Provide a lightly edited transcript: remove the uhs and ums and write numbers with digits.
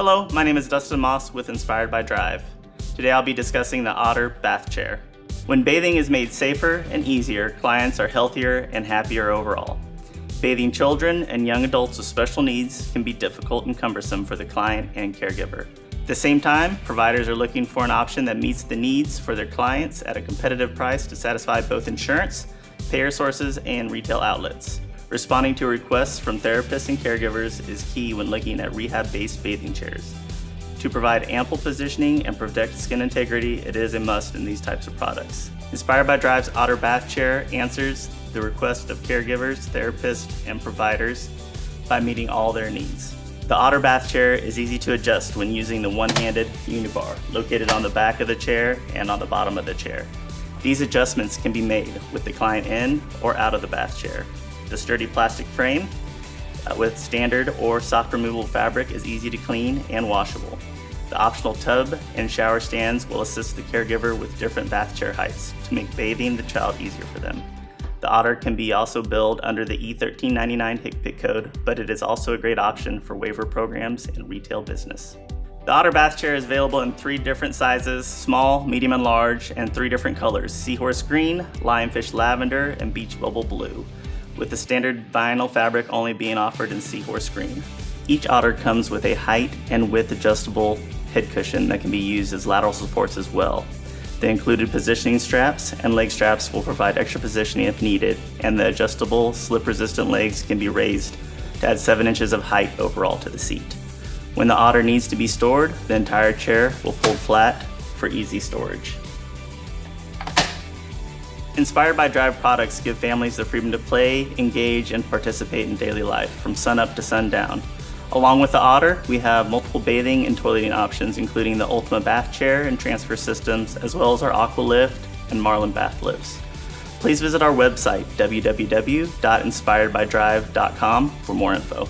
Hello, my name is Dustin Moss with Inspired by Drive. Today I'll be discussing the Otter bath chair. When bathing is made safer and easier, clients are healthier and happier overall. Bathing children and young adults with special needs can be difficult and cumbersome for the client and caregiver. At the same time, providers are looking for an option that meets the needs for their clients at a competitive price to satisfy both insurance, payer sources, and retail outlets. Responding to requests from therapists and caregivers is key when looking at rehab-based bathing chairs. To provide ample positioning and protect skin integrity, it is a must in these types of products. Inspired by Drive's Otter bath chair answers the request of caregivers, therapists, and providers by meeting all their needs. The Otter bath chair is easy to adjust when using the one-handed unibar located on the back of the chair and on the bottom of the chair. These adjustments can be made with the client in or out of the bath chair. The sturdy plastic frame with standard or soft removable fabric is easy to clean and washable. The optional tub and shower stands will assist the caregiver with different bath chair heights to make bathing the child easier for them. The Otter can be also billed under the E1399 HCPCS code, but it is also a great option for waiver programs and retail business. The Otter bath chair is available in 3 different sizes, small, medium, and large, and 3 different colors: seahorse green, lionfish lavender, and beach bubble blue, with the standard vinyl fabric only being offered in seahorse green. Each Otter comes with a height and width adjustable head cushion that can be used as lateral supports as well. The included positioning straps and leg straps will provide extra positioning if needed, and the adjustable slip-resistant legs can be raised to add 7 inches of height overall to the seat. When the Otter needs to be stored, the entire chair will fold flat for easy storage. Inspired by Drive products give families the freedom to play, engage, and participate in daily life from sunup to sundown. Along with the Otter, we have multiple bathing and toileting options, including the Ultima bath chair and transfer systems, as well as our Aqua Lift and Marlin bath lifts. Please visit our website, www.inspiredbydrive.com, for more info.